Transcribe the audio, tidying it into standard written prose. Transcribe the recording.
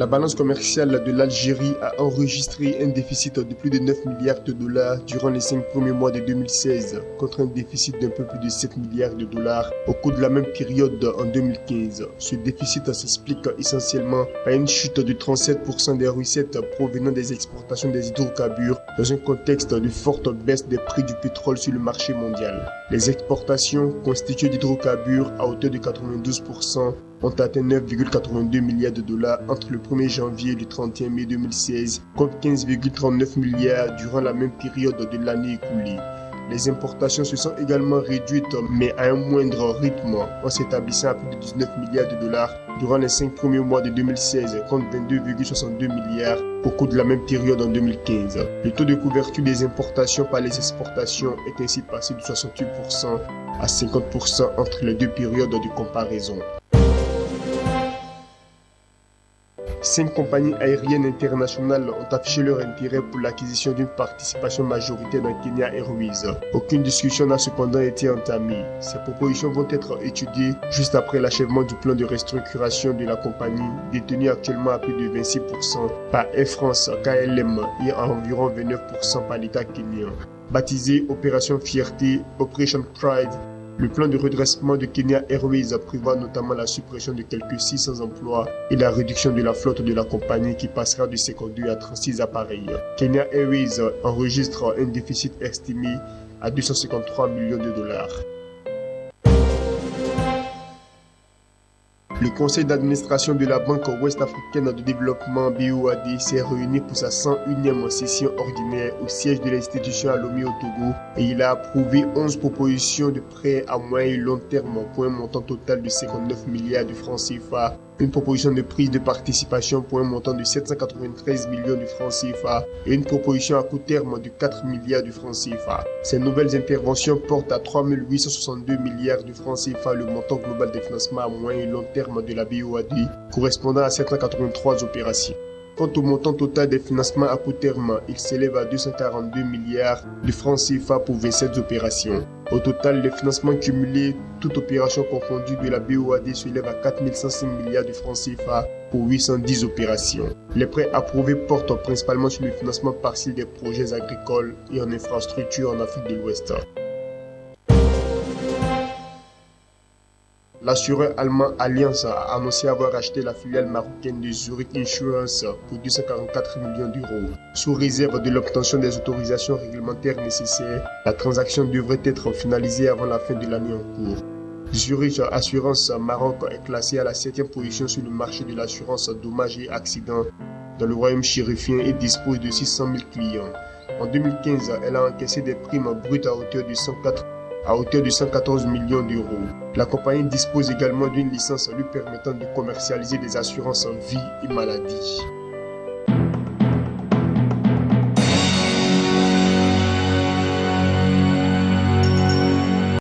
La balance commerciale de l'Algérie a enregistré un déficit de plus de 9 milliards de dollars durant les 5 premiers mois de 2016, contre un déficit d'un peu plus de 7 milliards de dollars au cours de la même période en 2015. Ce déficit s'explique essentiellement par une chute de 37% des recettes provenant des exportations des hydrocarbures dans un contexte de forte baisse des prix du pétrole sur le marché mondial. Les exportations constituées d'hydrocarbures à hauteur de 92% ont atteint 9,82 milliards de dollars entre le 1er janvier et le 31 mai 2016, contre 15,39 milliards durant la même période de l'année écoulée. Les importations se sont également réduites, mais à un moindre rythme, en s'établissant à plus de 19 milliards de dollars durant les 5 premiers mois de 2016, contre 22,62 milliards au cours de la même période en 2015. Le taux de couverture des importations par les exportations est ainsi passé de 68% à 50% entre les deux périodes de comparaison. 5 compagnies aériennes internationales ont affiché leur intérêt pour l'acquisition d'une participation majoritaire dans Kenya Airways. Aucune discussion n'a cependant été entamée. Ces propositions vont être étudiées juste après l'achèvement du plan de restructuration de la compagnie, détenue actuellement à plus de 26% par Air France, KLM et à environ 29% par l'État kenyan. Baptisé Opération Fierté, Operation Pride, le plan de redressement de Kenya Airways prévoit notamment la suppression de quelques 600 emplois et la réduction de la flotte de la compagnie qui passera de 52 à 36 appareils. Kenya Airways enregistre un déficit estimé à 253 millions de dollars. Le conseil d'administration de la Banque ouest-africaine de développement BOAD s'est réuni pour sa 101e session ordinaire au siège de l'institution à Lomé au Togo et il a approuvé 11 propositions de prêts à moyen et long terme pour un montant total de 59 milliards de francs CFA, une proposition de prise de participation pour un montant de 793 millions de francs CFA et une proposition à court terme de 4 milliards de francs CFA. Ces nouvelles interventions portent à 3 862 milliards de francs CFA le montant global des financements à moyen et long terme de la BOAD, correspondant à 783 opérations. Quant au montant total des financements à court terme, il s'élève à 242 milliards de francs CFA pour 27 opérations. Au total, les financements cumulés, toutes opérations confondues de la BOAD s'élèvent à 4105 milliards de francs CFA pour 810 opérations. Les prêts approuvés portent principalement sur le financement partiel des projets agricoles et en infrastructure en Afrique de l'Ouest. L'assureur allemand Allianz a annoncé avoir acheté la filiale marocaine de Zurich Insurance pour 244 millions d'euros. Sous réserve de l'obtention des autorisations réglementaires nécessaires, la transaction devrait être finalisée avant la fin de l'année en cours. Zurich Assurance Maroc est classée à la 7e position sur le marché de l'assurance dommages et accidents dans le royaume chérifien et dispose de 600 000 clients. En 2015, elle a encaissé des primes brutes à hauteur de 114 millions d'euros. La compagnie dispose également d'une licence lui permettant de commercialiser des assurances vie et maladie.